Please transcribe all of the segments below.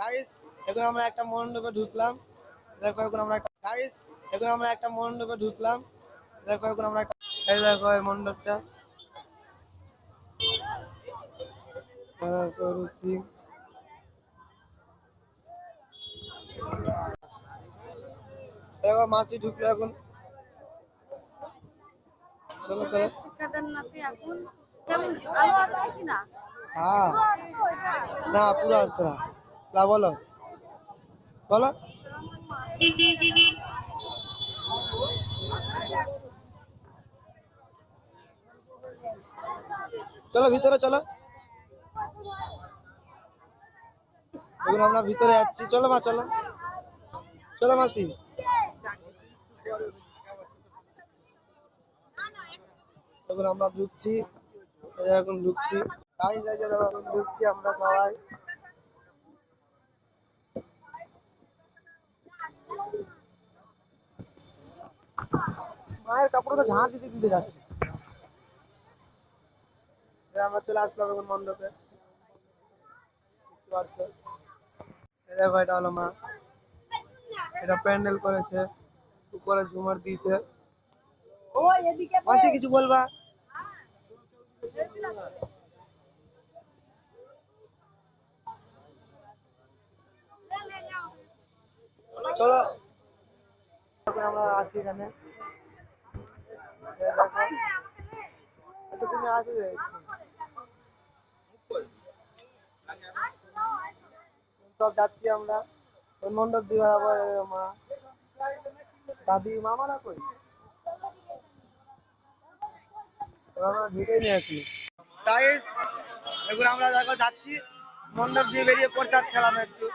Guys এখন আমরা একটা মণ্ডপে ঢুকলাম। দেখো এখন আমরা একটা গাইস এখন আমরা একটা মণ্ডপে ঢুকলাম। দেখো এখন আমরা একটা এই দেখো এই মণ্ডপটা সরু সিং। দেখো মাসি ঢুকলো এখন। চলো চলো। হ্যাঁ না পুরো আসছে না। না বলো বলো। চলো ভিতরে চলো। এখন আমরা ভিতরে যাচ্ছি। চলো মা চলো। চলো মাসি। এখন আমরা ঢুকছি। এখন ঢুকছি ঢুকছি আমরা সবাই। মায়ের কাপড় তো ঝাঁট দিতে দিতে যাচ্ছে। আমরা চলে আসলাম এখন মণ্ডপে। দেখো এটা হলো মা। এটা প্যান্ডেল করেছে, উপরে ঝুমার দিয়েছে। মাসি কিছু বলবা? চলো আমরা আছি এখানে। তুমি আসবে সব যাচ্ছি আমরা ওই মণ্ডপ দিয়ে আবার মা দাদি মামারা কই আমরা ঢুকে নিয়েছি। গাইস এখন আমরা দেখো যাচ্ছি মণ্ডপ দিয়ে বেরিয়ে প্রসাদ খেলাম একটু।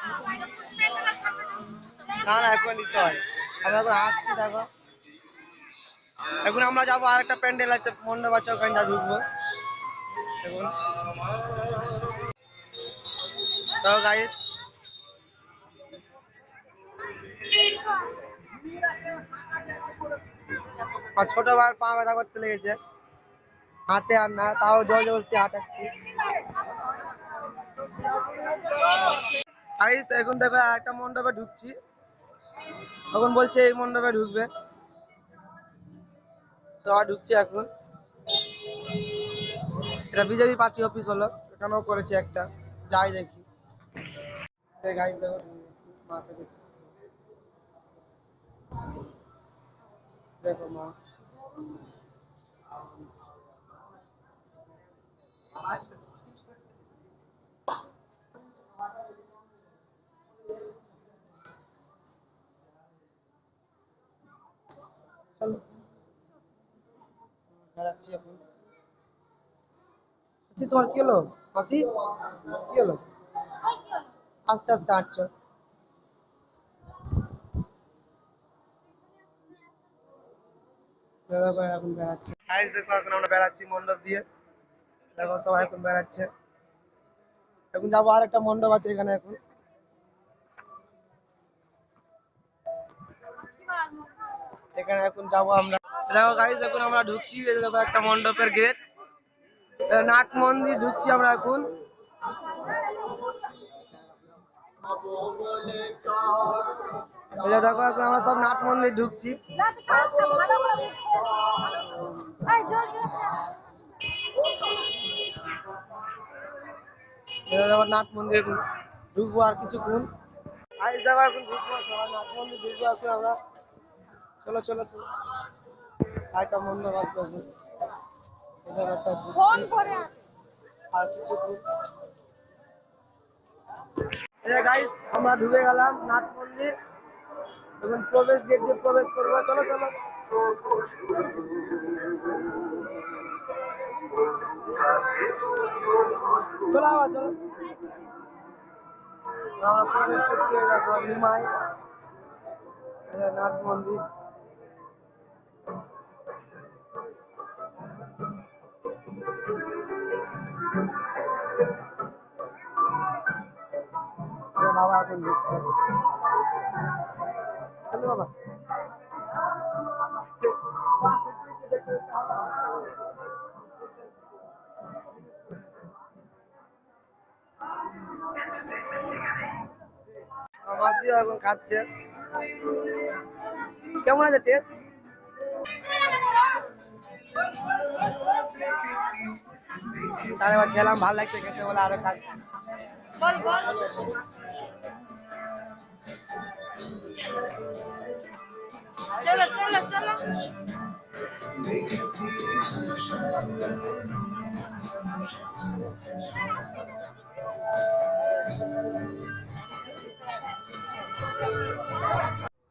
না না এখন নিতে হয়। আমরা এখন হাঁটছি দেখো। এখন আমরা যাবো আর একটা প্যান্ডেল আছে মণ্ডপ আছে ওখানে যা ঢুকবো এখন। তো গাইস আর ছোট ভাইয়ের পা ব্যথা করতে লেগেছে, হাঁটে আর না, তাও জোর জবরদস্তি হাঁটাচ্ছি। গাইস এখন দেখো একটা মণ্ডপে ঢুকছি। এখন বলছে এই মণ্ডপে ঢুকবে, সবাই ঢুকছে এখন। এটা বিজেপি পার্টি অফিস হলো, এখানেও করেছে একটা, যাই দেখি। গাইস দেখো মাকে দেখো মা। চলো বেড়াচ্ছি এখন। মাসি তোমার কি হলো? মাসি কি হলো? আস্তে আস্তে হাঁটছো। দেখো এখন বেড়াচ্ছি। গাইস দেখো এখন আমরা বেড়াচ্ছি মণ্ডপ দিয়ে। দেখো সবাই এখন বেড়াচ্ছে। এখন যাবো আর একটা মণ্ডপ আছে এখানে এখন। এখানে এখন যাবো আমরা। দেখো গাইস এখন আমরা ঢুকছি। দেখো একটা মণ্ডপের গেট, নাট মন্দির ঢুকছি আমরা এখন। দেখো এখন আমরা সব নাট মন্দির ঢুকছি। নাট মন্দির ঢুকবো আর কিছুক্ষণ। গাইস দেখো এখন ঢুকবো সবাই নাট মন্দির ঢুকবো এখন আমরা। চলো চলো চলো। একটা মণ্ডপ আসতে আছে। এখানে একটা আর কিছুক্ষণ। গাইস আমরা ঢুকে গেলাম নাট মন্দির। এখন প্রবেশ গেট দিয়ে প্রবেশ করবো। চলো চলো চলো আবার চলো। আমরা প্রবেশ করছি। দেখো নিমাই নাট মন্দির। বাবা এখন ঢুকছে। চলো বাবা। মাসিও এখন খাচ্ছে। কেমন আছে টেস্ট? তাহলে এবার খেলাম, ভালো লাগছে খেতে বলে আরো খাচ্ছি। চলো চলো চলো।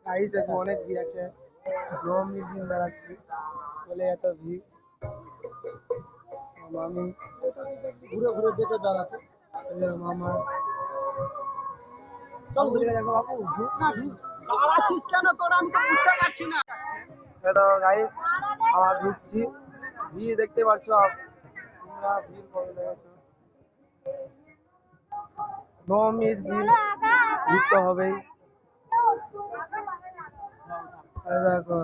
গাইস এখন অনেক ভিড় আছে, নবমীর দিন বেড়াচ্ছি বলে এত ভিড়। আমি ঘুরে ঘুরে দেখে বেড়াচ্ছে মামা। চল ঘুরে দেখো বাবু, দাঁড়াচ্ছিস কেন তোরা, আমি তো বুঝতে পারছি না। তো গাইস আবার ঢুকছি, ভিড় দেখতে পাচ্ছ তোমরা, ভিড় করে দেখেছো। নবমীর দিন ভিড় তো হবেই। এই দেখো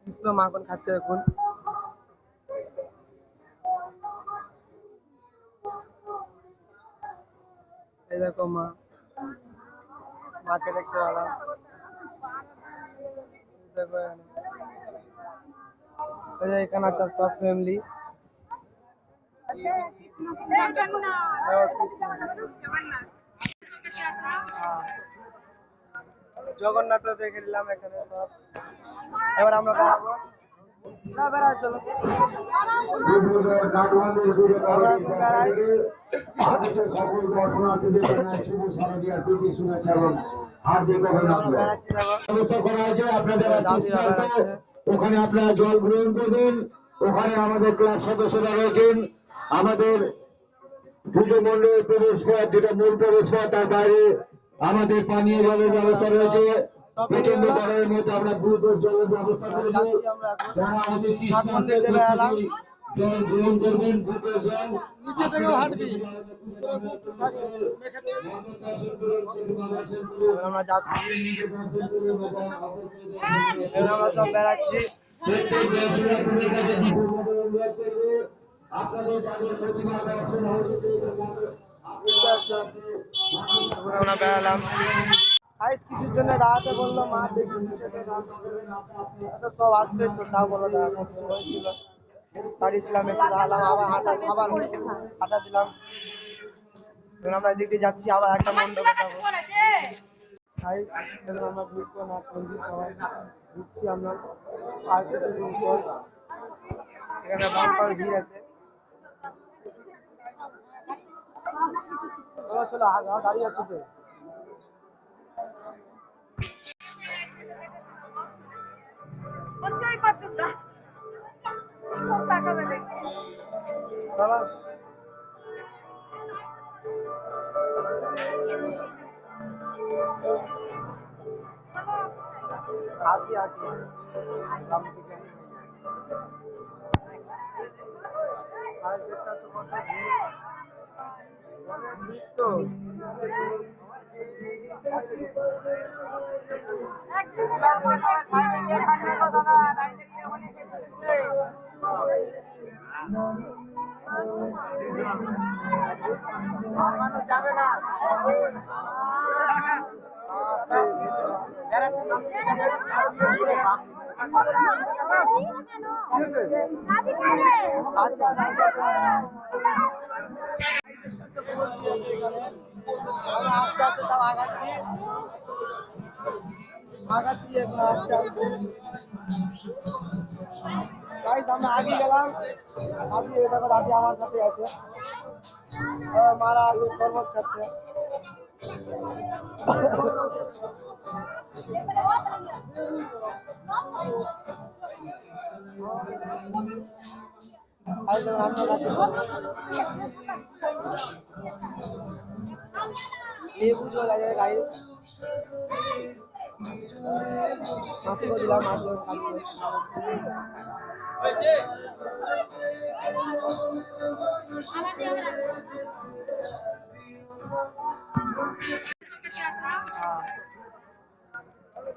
কৃষ্ণ মাখন খাচ্ছে এখন। এই দেখো মা, মাকে দেখতে পেলাম। দেখো এখানে আছে সব ফ্যামিলি। জগন্নাথ দেখে নিলাম এখানে সব। এবার আমরা বেড়াবো, না বেড়া চলো সকল দর্শনার্থীদের জানাই শুভ শারদীয়ার প্রীতি শুভেচ্ছা এবং হার্দিক অভিনন্দন। ব্যবস্থা করা হয়েছে, আপনাদের ওখানে আপনারা জল গ্রহণ করবেন। ওখানে আমাদের ক্লাব সদস্যরা রয়েছেন, আমাদের পুজো মণ্ডলের প্রবেশ পথ যেটা মূল প্রবেশ পথ, তার বাইরে আমাদের পানীয় জলের ব্যবস্থা রয়েছে। প্রচন্ড গরমের মধ্যে আমরা গ্লুকোজ জলের ব্যবস্থা করেছি, যারা অতি তৃষ্ণার্ত জল গ্রহণ করবেন, গ্লুকোজ জল নিচে থেকেও হাঁটবি। আমরা যাচ্ছি, আমরা সব বেড়াচ্ছি। আপনাদের যাদের প্রতিমা দর্শন হয়েছে আমরা বেড়ালাম। কিছুর জন্য দাঁড়াতে বললো মা, দেখি সব আসছে তো তাও বললো দাঁড়াতে, কিছু হয়েছিল দাঁড়িয়েছিলাম, একটু দাঁড়ালাম, আবার আবার হাঁটা দিলাম। আমরা এদিক দিয়ে যাচ্ছি, আবার একটা মণ্ডপে যাবো। আমরা ঢুকবো না, সবাই ঢুকছি আমরা আর কিছু দিন পর। এখানে বাম্পার ভিড় আছে। চলো চলো দাঁড়িয়ে আছি তো। চলো আছি আছি গ্রাম থেকে। আর দেখতে পাচ্ছ কত ভিড়, অনেক ভিড় তো। যাবে না আচ্ছা, আমরা আস্তে আস্তে তাও আগাচ্ছি এখন আস্তে আস্তে। গাইস আমরা আগে গেলাম, দাদি দেখো, দাদি আমার সাথে আছে, মারা এখন শরবত খাচ্ছে। লেবু জল আছে গাইস, মাসিকে দিলাম, মাসিও খাচ্ছে।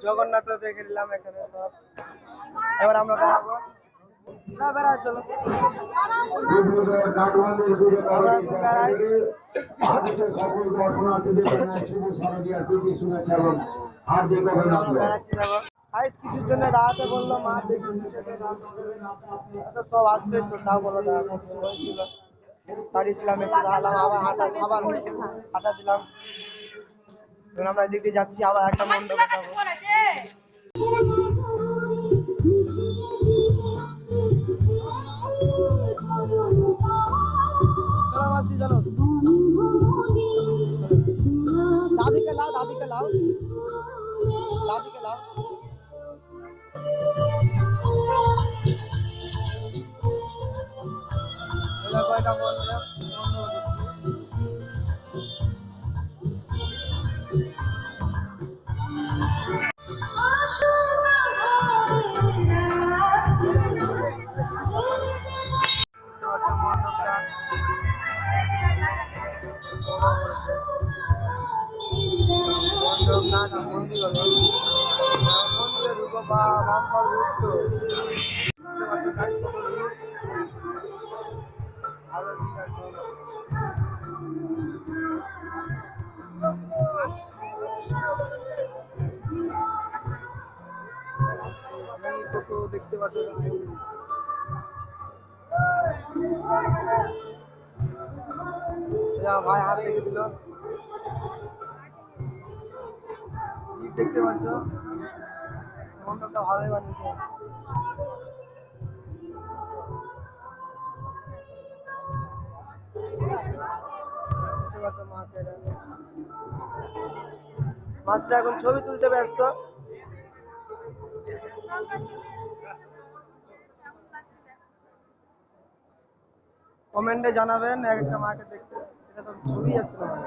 জগন্নাথ দেখে নিলাম এখানে সব। এবার আমরা বেড়াবো। না বেড়া চলো। কাঠমান্ডুর পুজো আমরা কমিটির এখন পক্ষ বেড়াই। থেকে আদেশের সকল দর্শনার্থীদের জানাই শুভ শারদীয়ার প্রীতি শুভেচ্ছা এবং হার্দিক আমরা অভিনন্দন। বেড়াচ্ছি যাবো। আইস কিছুর জন্য দাঁড়াতে বললো মা, দেখি তো সব আসছে তো তাও বলো দাঁড়াতে কিছু হয়েছিল। দাঁড়িয়েছিলাম একটু দাঁড়ালাম, আবার আবার হাঁটা দিলাম। এবার আমরা এদিক দিয়ে যাচ্ছি, আবার একটা মণ্ডপে যাবো। চলো মাসি চলো। দাদিকে লাও, দাদিকে লাও, দাদিকে লাও। এবার কয়টা মণ্ডপ মন্দির হলো মন্দিরে ঢুকো বা বাম্পার ঘুরতো ভালো ঠিক আছে। কত দেখতে পাচ্ছ ভাই হাত রেখে দিল। দেখতে পাচ্ছ মণ্ডপটা ভালোই বানিয়েছে। দেখতে পাচ্ছ মাকে, মাছটা এখন ছবি তুলতে ব্যস্ত। কমেন্টে জানাবেন একটা মাকে দেখতে, এটা তো ছবি আসছে না।